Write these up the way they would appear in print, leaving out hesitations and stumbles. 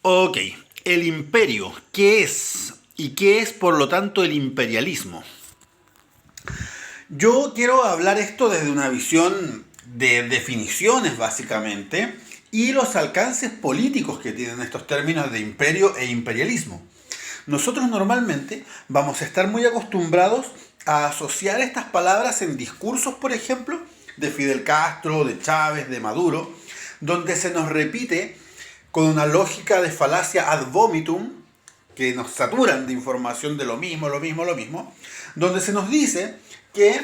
Ok, el imperio, ¿qué es? ¿Y qué es por lo tanto el imperialismo? Yo quiero hablar esto desde una visión de definiciones básicamente y los alcances políticos que tienen estos términos de imperio e imperialismo. Nosotros normalmente vamos a estar muy acostumbrados a asociar estas palabras en discursos, por ejemplo, de Fidel Castro, de Chávez, de Maduro, donde se nos repite con una lógica de falacia ad vomitum, que nos saturan de información de lo mismo, lo mismo, lo mismo, donde se nos dice que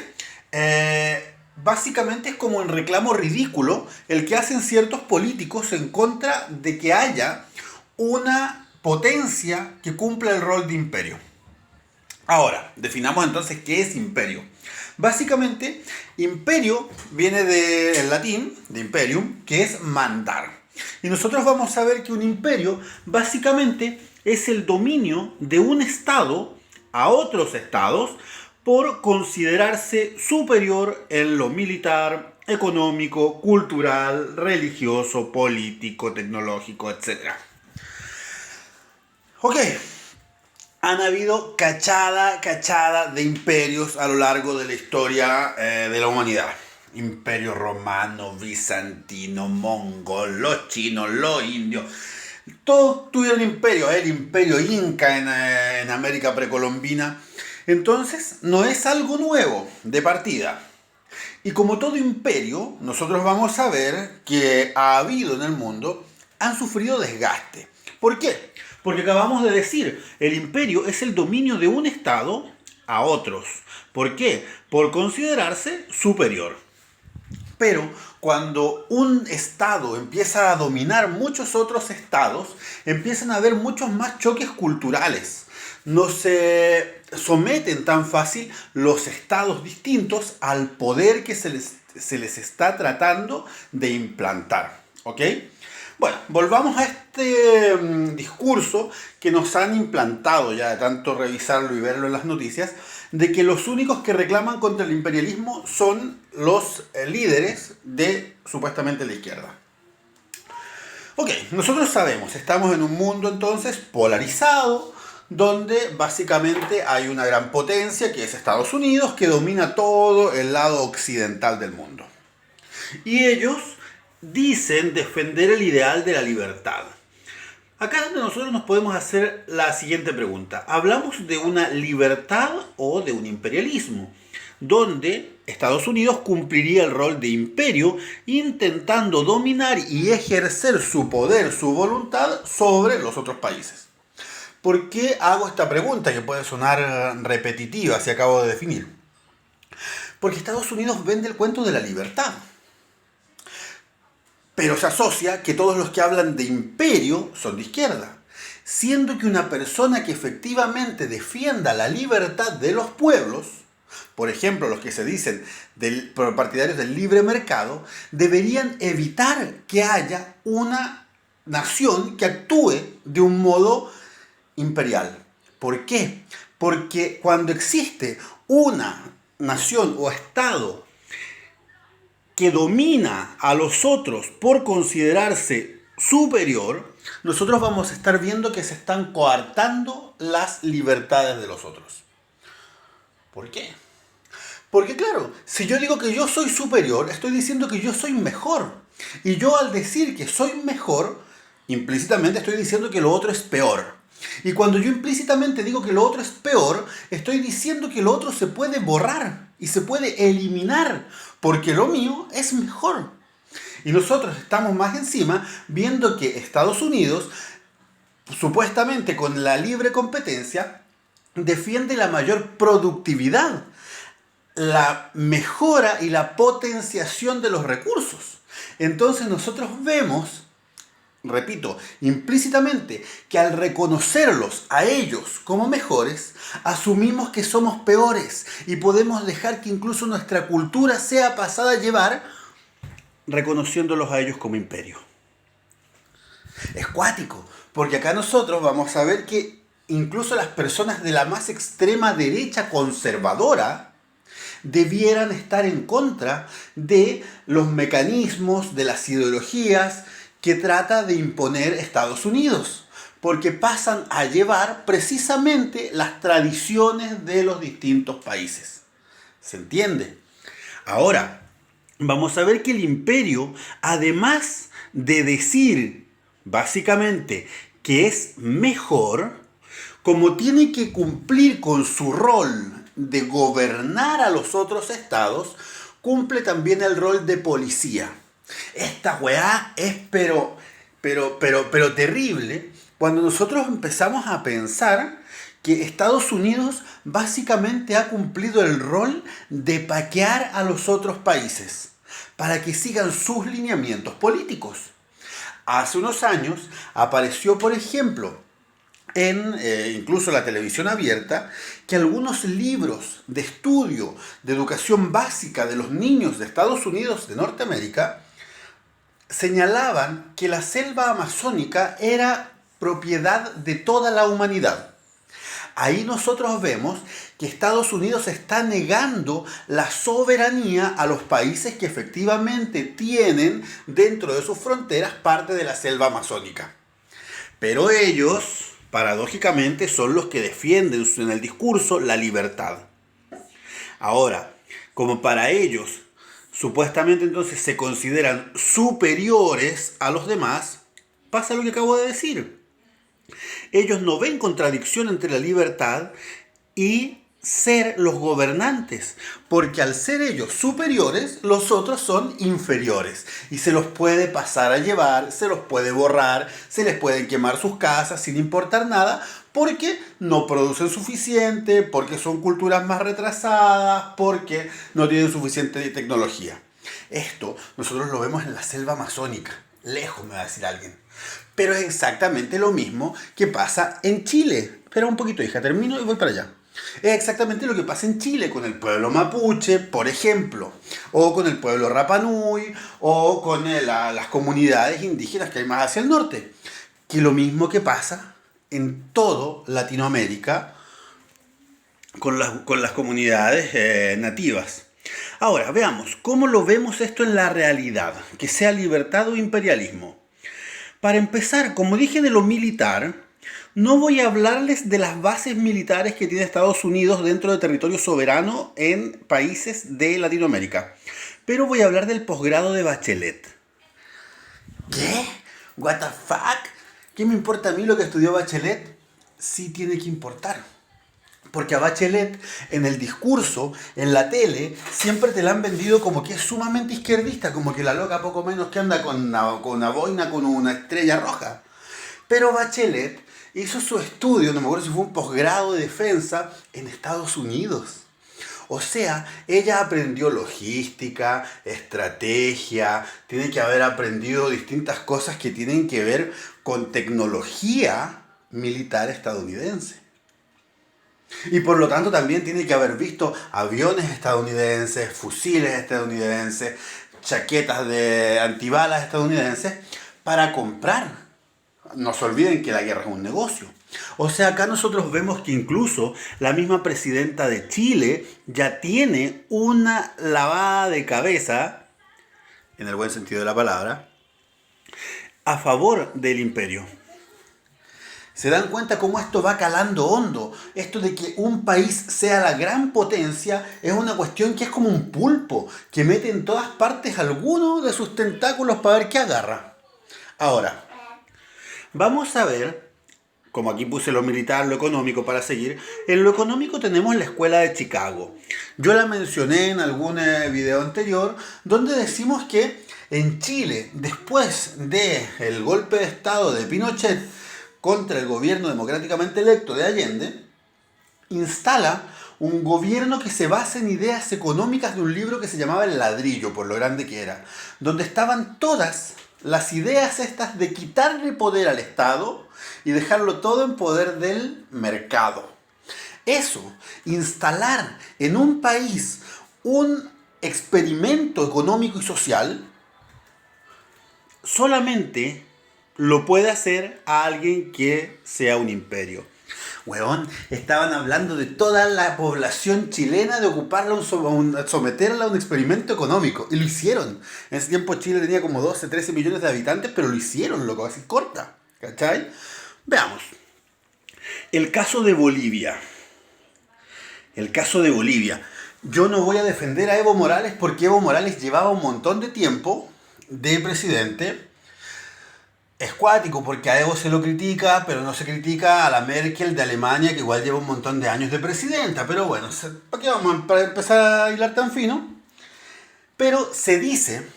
básicamente es como un reclamo ridículo el que hacen ciertos políticos en contra de que haya una potencia que cumpla el rol de imperio. Ahora, definamos entonces qué es imperio. Básicamente, imperio viene del latín, de imperium, que es mandar. Y nosotros vamos a ver que un imperio básicamente es el dominio de un estado a otros estados por considerarse superior en lo militar, económico, cultural, religioso, político, tecnológico, etc. Ok, han habido cachada de imperios a lo largo de la historia de la humanidad. Imperio romano, bizantino, mongol, los chinos, los indios. Todos tuvieron imperio. El imperio inca en América precolombina. Entonces, no es algo nuevo de partida. Y como todo imperio, nosotros vamos a ver que ha habido en el mundo, han sufrido desgaste. ¿Por qué? Porque acabamos de decir, el imperio es el dominio de un estado a otros. ¿Por qué? Por considerarse superior. Pero cuando un estado empieza a dominar muchos otros estados, empiezan a haber muchos más choques culturales. No se someten tan fácil los estados distintos al poder que se les está tratando de implantar. ¿Ok? Bueno, volvamos a este discurso que nos han implantado ya de tanto revisarlo y verlo en las noticias, de que los únicos que reclaman contra el imperialismo son los líderes de supuestamente la izquierda. Ok, nosotros sabemos, estamos en un mundo entonces polarizado, donde básicamente hay una gran potencia que es Estados Unidos, que domina todo el lado occidental del mundo. Y ellos dicen defender el ideal de la libertad. Acá es donde nosotros nos podemos hacer la siguiente pregunta. ¿Hablamos de una libertad o de un imperialismo? Donde Estados Unidos cumpliría el rol de imperio intentando dominar y ejercer su poder, su voluntad sobre los otros países. ¿Por qué hago esta pregunta que puede sonar repetitiva si acabo de definir? Porque Estados Unidos vende el cuento de la libertad. Pero se asocia que todos los que hablan de imperio son de izquierda, siendo que una persona que efectivamente defienda la libertad de los pueblos, por ejemplo los que se dicen partidarios del libre mercado, deberían evitar que haya una nación que actúe de un modo imperial. ¿Por qué? Porque cuando existe una nación o estado que domina a los otros por considerarse superior, nosotros vamos a estar viendo que se están coartando las libertades de los otros. ¿Por qué? Porque claro, si yo digo que yo soy superior, estoy diciendo que yo soy mejor. Y yo al decir que soy mejor, implícitamente estoy diciendo que lo otro es peor. Y cuando yo implícitamente digo que lo otro es peor, estoy diciendo que lo otro se puede borrar y se puede eliminar, porque lo mío es mejor. Y nosotros estamos más encima viendo que Estados Unidos, supuestamente con la libre competencia, defiende la mayor productividad, la mejora y la potenciación de los recursos. Entonces nosotros vemos, repito, implícitamente, que al reconocerlos a ellos como mejores, asumimos que somos peores y podemos dejar que incluso nuestra cultura sea pasada a llevar reconociéndolos a ellos como imperio. Es cuático, porque acá nosotros vamos a ver que incluso las personas de la más extrema derecha conservadora debieran estar en contra de los mecanismos, de las ideologías que trata de imponer Estados Unidos. porque pasan a llevar precisamente las tradiciones de los distintos países. ¿Se entiende? Ahora, vamos a ver que el imperio, además de decir básicamente que es mejor, como tiene que cumplir con su rol de gobernar a los otros estados, cumple también el rol de policía. Esta weá es pero terrible cuando nosotros empezamos a pensar que Estados Unidos básicamente ha cumplido el rol de paquear a los otros países para que sigan sus lineamientos políticos. Hace unos años apareció, por ejemplo, en incluso la televisión abierta, que algunos libros de estudio de educación básica de los niños de Estados Unidos de Norteamérica señalaban que la selva amazónica era propiedad de toda la humanidad. Ahí nosotros vemos que Estados Unidos está negando la soberanía a los países que efectivamente tienen dentro de sus fronteras parte de la selva amazónica. Pero ellos, paradójicamente, son los que defienden en el discurso la libertad. Ahora, como para ellos supuestamente entonces se consideran superiores a los demás, pasa lo que acabo de decir. Ellos no ven contradicción entre la libertad y ser los gobernantes, porque al ser ellos superiores, los otros son inferiores y se los puede pasar a llevar, se los puede borrar, se les pueden quemar sus casas sin importar nada, porque no producen suficiente, porque son culturas más retrasadas, porque no tienen suficiente tecnología. Esto nosotros lo vemos en la selva amazónica, lejos me va a decir alguien. Pero es exactamente lo mismo que pasa en Chile. Espera un poquito, hija, termino y voy para allá. Es exactamente lo que pasa en Chile con el pueblo mapuche, por ejemplo, o con el pueblo Rapa Nui, o con las comunidades indígenas que hay más hacia el norte. Que lo mismo que pasa en todo Latinoamérica con las comunidades nativas. Ahora, veamos, ¿cómo lo vemos esto en la realidad? Que sea libertad o imperialismo. Para empezar, como dije de lo militar, no voy a hablarles de las bases militares que tiene Estados Unidos dentro de territorio soberano en países de Latinoamérica. Pero voy a hablar del posgrado de Bachelet. ¿Qué? ¿What the fuck? ¿Qué me importa a mí lo que estudió Bachelet? Sí tiene que importar. Porque a Bachelet, en el discurso, en la tele, siempre te la han vendido como que es sumamente izquierdista, como que la loca poco menos que anda con una boina con una estrella roja. Pero Bachelet hizo su estudio, no me acuerdo si fue un posgrado de defensa, en Estados Unidos. O sea, ella aprendió logística, estrategia, tiene que haber aprendido distintas cosas que tienen que ver con tecnología militar estadounidense. Y por lo tanto también tiene que haber visto aviones estadounidenses, fusiles estadounidenses, chaquetas de antibalas estadounidenses para comprar. No se olviden que la guerra es un negocio. O sea, acá nosotros vemos que incluso la misma presidenta de Chile ya tiene una lavada de cabeza, en el buen sentido de la palabra, a favor del imperio. ¿Se dan cuenta cómo esto va calando hondo? Esto de que un país sea la gran potencia es una cuestión que es como un pulpo, que mete en todas partes alguno de sus tentáculos para ver qué agarra. Ahora, vamos a ver, como aquí puse lo militar, lo económico para seguir, en lo económico tenemos la escuela de Chicago. Yo la mencioné en algún video anterior, donde decimos que en Chile, después del golpe de estado de Pinochet, contra el gobierno democráticamente electo de Allende, instala un gobierno que se basa en ideas económicas de un libro que se llamaba El Ladrillo, por lo grande que era, donde estaban todas las ideas estas de quitarle poder al Estado y dejarlo todo en poder del mercado. Eso, instalar en un país un experimento económico y social, solamente lo puede hacer a alguien que sea un imperio. Weón, estaban hablando de toda la población chilena de ocuparla, someterla a un experimento económico. Y lo hicieron. En ese tiempo Chile tenía como 12, 13 millones de habitantes, pero lo hicieron, loco, así corta. ¿Cachai? Veamos. El caso de Bolivia. El caso de Bolivia. Yo no voy a defender a Evo Morales porque Evo Morales llevaba un montón de tiempo de presidente. Es cuático porque a Evo se lo critica, pero no se critica a la Merkel de Alemania, que igual lleva un montón de años de presidenta. Pero bueno, ¿para qué vamos a empezar a hilar tan fino? Pero se dice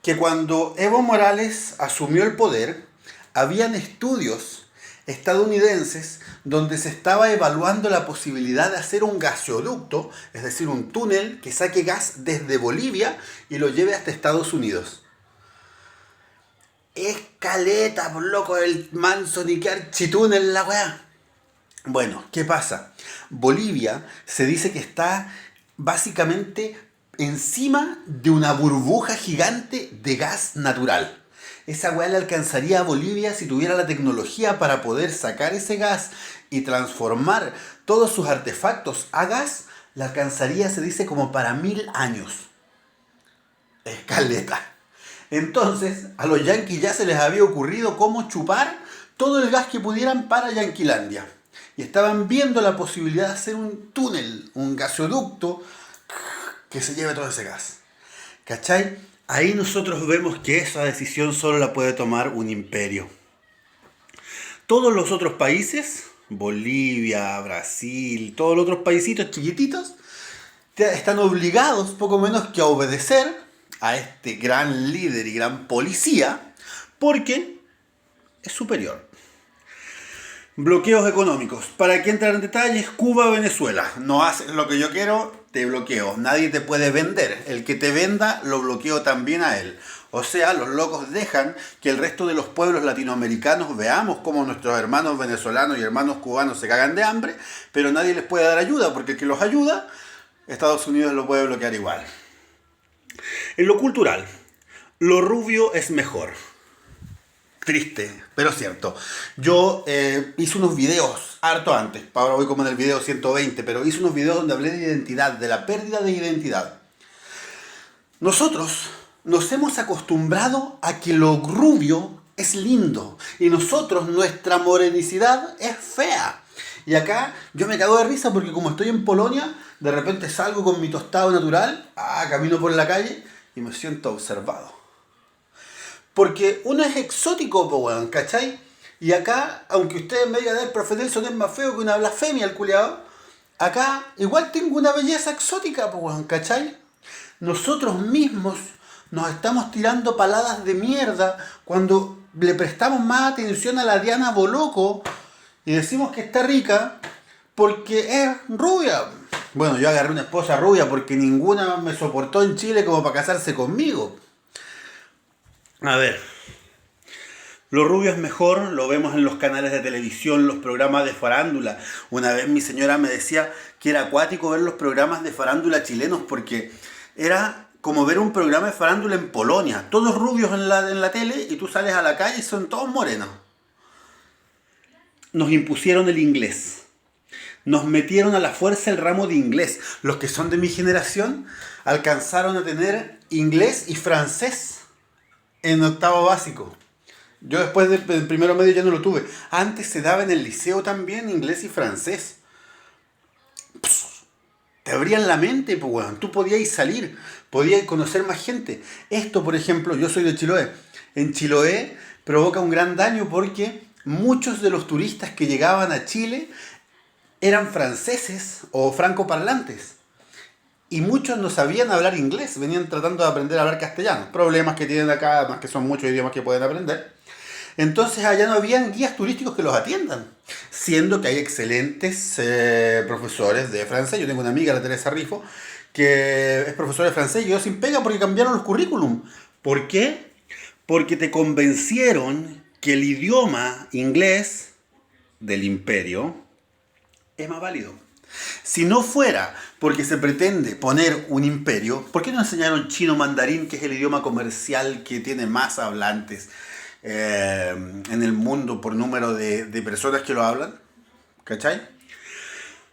que cuando Evo Morales asumió el poder, habían estudios estadounidenses donde se estaba evaluando la posibilidad de hacer un gasoducto, es decir, un túnel que saque gas desde Bolivia y lo lleve hasta Estados Unidos. Escaleta, por loco, el manso ni que architúnel la weá. Bueno, ¿qué pasa? Bolivia se dice que está básicamente encima de una burbuja gigante de gas natural. Esa weá le alcanzaría a Bolivia si tuviera la tecnología para poder sacar ese gas y transformar todos sus artefactos a gas, le alcanzaría, se dice, como para 1000 años. Escaleta. Entonces, a los yanquis ya se les había ocurrido cómo chupar todo el gas que pudieran para Yanquilandia. Y estaban viendo la posibilidad de hacer un túnel, un gasoducto que se lleve todo ese gas. ¿Cachai? Ahí nosotros vemos que esa decisión solo la puede tomar un imperio. Todos los otros países, Bolivia, Brasil, todos los otros paisitos chiquititos, están obligados poco menos que a obedecer a este gran líder y gran policía porque es superior. Bloqueos económicos. ¿Para qué entrar en detalles? Cuba, Venezuela. No haces lo que yo quiero, te bloqueo. Nadie te puede vender. El que te venda, lo bloqueo también a él. O sea, los locos dejan que el resto de los pueblos latinoamericanos veamos cómo nuestros hermanos venezolanos y hermanos cubanos se cagan de hambre, pero nadie les puede dar ayuda, porque el que los ayuda, Estados Unidos lo puede bloquear igual. En lo cultural, lo rubio es mejor. Triste, pero cierto. Yo hice unos videos harto antes, ahora voy como en el video 120, pero hice unos videos donde hablé de identidad, de la pérdida de identidad. Nosotros nos hemos acostumbrado a que lo rubio es lindo y nosotros, nuestra morenicidad es fea. Y acá yo me cago de risa porque como estoy en Polonia, de repente salgo con mi tostado natural, camino por la calle y me siento observado. Porque uno es exótico, po weón, ¿cachai? Y acá, aunque ustedes me digan, el profe Nelson es más feo que una blasfemia, el culiao, acá igual tengo una belleza exótica, po weón, ¿cachai? Nosotros mismos nos estamos tirando paladas de mierda cuando le prestamos más atención a la Diana Boloco y decimos que está rica porque es rubia. Bueno, yo agarré una esposa rubia porque ninguna me soportó en Chile como para casarse conmigo. A ver, lo rubio es mejor, lo vemos en los canales de televisión, los programas de farándula. Una vez mi señora me decía que era acuático ver los programas de farándula chilenos porque era como ver un programa de farándula en Polonia. Todos rubios en la tele y tú sales a la calle y son todos morenos. Nos impusieron el inglés. Nos metieron a la fuerza el ramo de inglés. Los que son de mi generación alcanzaron a tener inglés y francés en octavo básico. Yo después del primero medio ya no lo tuve. Antes se daba en el liceo también inglés y francés. Te abrían la mente, pues, weón. Tú podías salir, podías conocer más gente. Esto, por ejemplo, yo soy de Chiloé. En Chiloé provoca un gran daño porque muchos de los turistas que llegaban a Chile eran franceses o francoparlantes. Y muchos no sabían hablar inglés, venían tratando de aprender a hablar castellano. Problemas que tienen acá, además que son muchos idiomas que pueden aprender. Entonces allá no habían guías turísticos que los atiendan. Siendo que hay excelentes profesores de francés. Yo tengo una amiga, la Teresa Rifo, que es profesora de francés y yo sin pega porque cambiaron los currículum. ¿Por qué? Porque te convencieron que el idioma inglés del imperio es más válido. Si no fuera porque se pretende poner un imperio, ¿por qué no enseñaron chino mandarín, que es el idioma comercial que tiene más hablantes en el mundo por número de personas que lo hablan? ¿Cachai?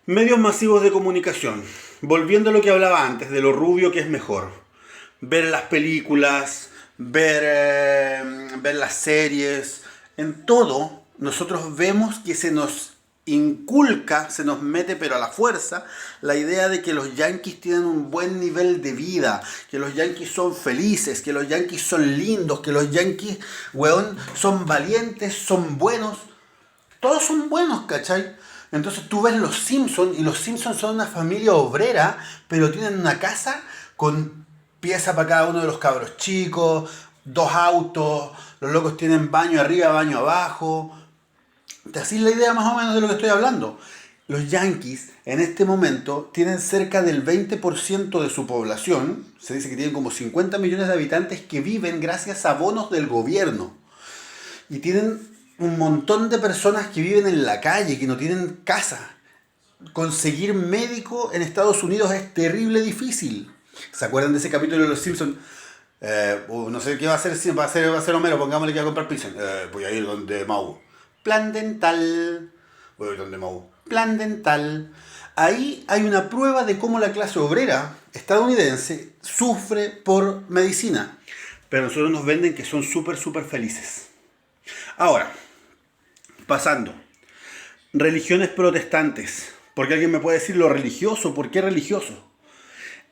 Medios masivos de comunicación. Volviendo a lo que hablaba antes, de lo rubio que es mejor. Ver las películas, ver las series, en todo nosotros vemos que se nos inculca, se nos mete pero a la fuerza, la idea de que los yanquis tienen un buen nivel de vida, que los yanquis son felices, que los yanquis son lindos, que los yanquis, weón, son valientes, son buenos. Todos son buenos, ¿cachai? Entonces tú ves Los Simpsons y Los Simpsons son una familia obrera, pero tienen una casa con pieza para cada uno de los cabros chicos, 2 autos, los locos tienen baño arriba, baño abajo. Te hacís la idea más o menos de lo que estoy hablando. Los yanquis en este momento tienen cerca del 20% de su población, se dice que tienen como 50 millones de habitantes que viven gracias a bonos del gobierno. Y tienen un montón de personas que viven en la calle, que no tienen casa. Conseguir médico en Estados Unidos es terrible difícil. ¿Se acuerdan de ese capítulo de Los Simpsons? No sé qué va a hacer, va a ser Homero, pongámosle que va a comprar pizza. Voy a ir donde Mau. Plan dental. Voy a ir donde Mau. Plan dental. Ahí hay una prueba de cómo la clase obrera estadounidense sufre por medicina. Pero nosotros nos venden que son súper felices. Ahora, pasando. Religiones protestantes. Porque alguien me puede decir lo religioso. ¿Por qué religioso?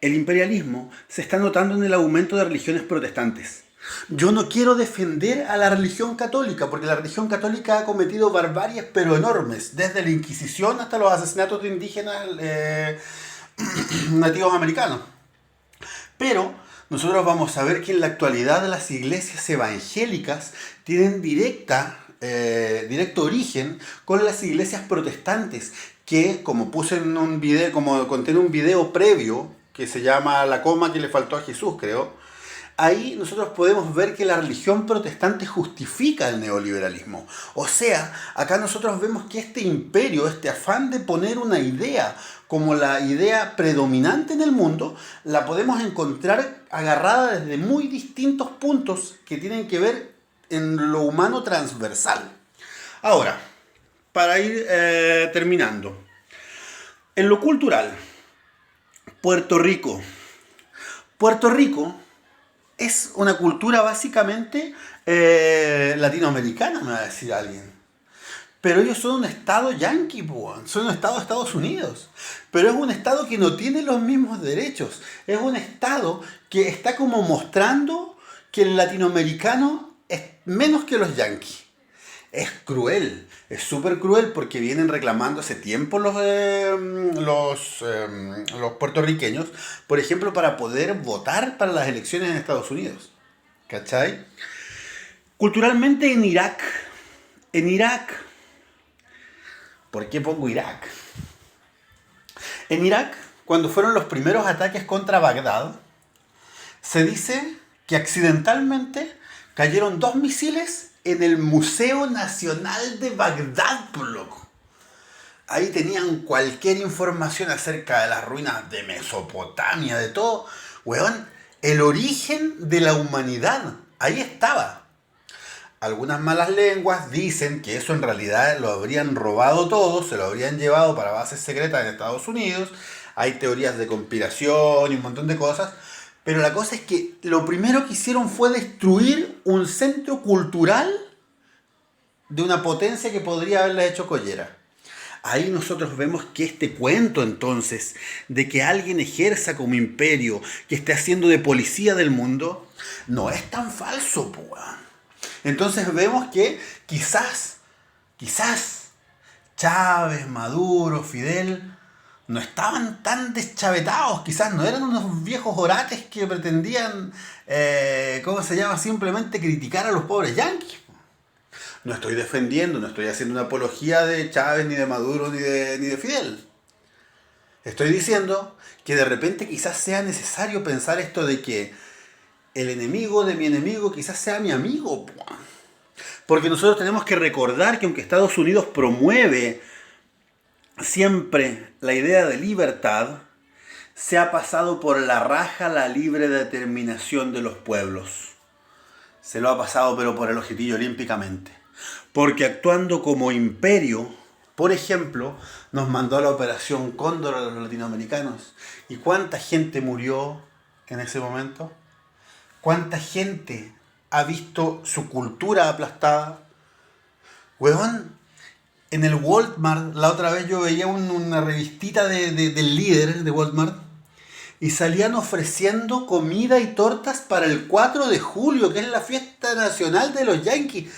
El imperialismo se está notando en el aumento de religiones protestantes. Yo no quiero defender a la religión católica, porque la religión católica ha cometido barbaries pero enormes, desde la Inquisición hasta los asesinatos de indígenas nativos americanos. Pero nosotros vamos a ver que en la actualidad las iglesias evangélicas tienen directo origen con las iglesias protestantes, que como puse en un video, como conté en un video previo, que se llama La coma que le faltó a Jesús, creo. Ahí nosotros podemos ver que la religión protestante justifica el neoliberalismo. O sea, acá nosotros vemos que este imperio, este afán de poner una idea como la idea predominante en el mundo, la podemos encontrar agarrada desde muy distintos puntos que tienen que ver en lo humano transversal. Ahora, para ir terminando. En lo cultural, Puerto Rico. Puerto Rico es una cultura básicamente latinoamericana, me va a decir alguien. Pero ellos son un estado yanqui, son un estado de Estados Unidos. Pero es un estado que no tiene los mismos derechos. Es un estado que está como mostrando que el latinoamericano es menos que los yanquis. Es cruel, es súper cruel porque vienen reclamando hace tiempo los puertorriqueños, por ejemplo, para poder votar para las elecciones en Estados Unidos. ¿Cachai? Culturalmente en Irak, ¿por qué pongo Irak? En Irak, cuando fueron los primeros ataques contra Bagdad, se dice que accidentalmente cayeron 2 misiles en el Museo Nacional de Bagdad, por loco. Ahí tenían cualquier información acerca de las ruinas de Mesopotamia, de todo. Weón, el origen de la humanidad, ahí estaba. Algunas malas lenguas dicen que eso en realidad lo habrían robado todo, se lo habrían llevado para bases secretas en Estados Unidos. Hay teorías de conspiración y un montón de cosas. Pero la cosa es que lo primero que hicieron fue destruir un centro cultural de una potencia que podría haberla hecho collera. Ahí nosotros vemos que este cuento entonces de que alguien ejerza como imperio, que esté haciendo de policía del mundo, no es tan falso, pua. Entonces vemos que quizás Chávez, Maduro, Fidel no estaban tan deschavetados, quizás no eran unos viejos orates que pretendían, simplemente criticar a los pobres yanquis. No estoy defendiendo, no estoy haciendo una apología de Chávez, ni de Maduro, ni de Fidel. Estoy diciendo que de repente quizás sea necesario pensar esto de que el enemigo de mi enemigo quizás sea mi amigo. Porque nosotros tenemos que recordar que aunque Estados Unidos promueve siempre la idea de libertad, se ha pasado por la raja la libre determinación de los pueblos. Se lo ha pasado pero por el ojitillo olímpicamente. Porque actuando como imperio, por ejemplo, nos mandó a la Operación Cóndor a los latinoamericanos. ¿Y cuánta gente murió en ese momento? ¿Cuánta gente ha visto su cultura aplastada? Weón, en el Walmart, la otra vez yo veía una revistita del líder de Walmart y salían ofreciendo comida y tortas para el 4 de julio, que es la fiesta nacional de los Yankees.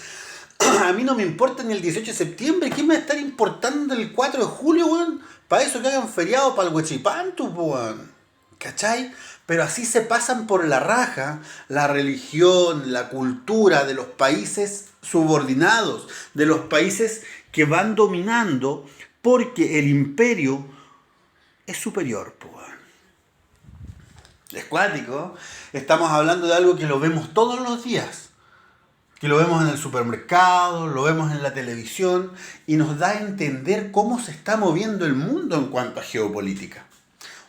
A mí no me importa ni el 18 de septiembre. ¿Quién me va a estar importando el 4 de julio, weón? Para eso que hagan feriado para el Huachipantu, weón. ¿Cachai? Pero así se pasan por la raja la religión, la cultura de los países subordinados, de los países que van dominando, porque el imperio es superior, weón. Es cuático. Estamos hablando de algo que lo vemos todos los días. Que lo vemos en el supermercado, lo vemos en la televisión y nos da a entender cómo se está moviendo el mundo en cuanto a geopolítica.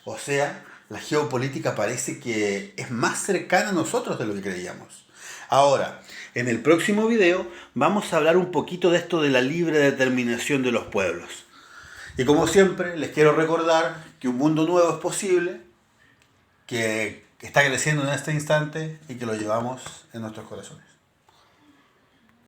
O sea, la geopolítica parece que es más cercana a nosotros de lo que creíamos. Ahora, en el próximo video vamos a hablar un poquito de esto de la libre determinación de los pueblos. Y como siempre, les quiero recordar que un mundo nuevo es posible, que está creciendo en este instante y que lo llevamos en nuestros corazones.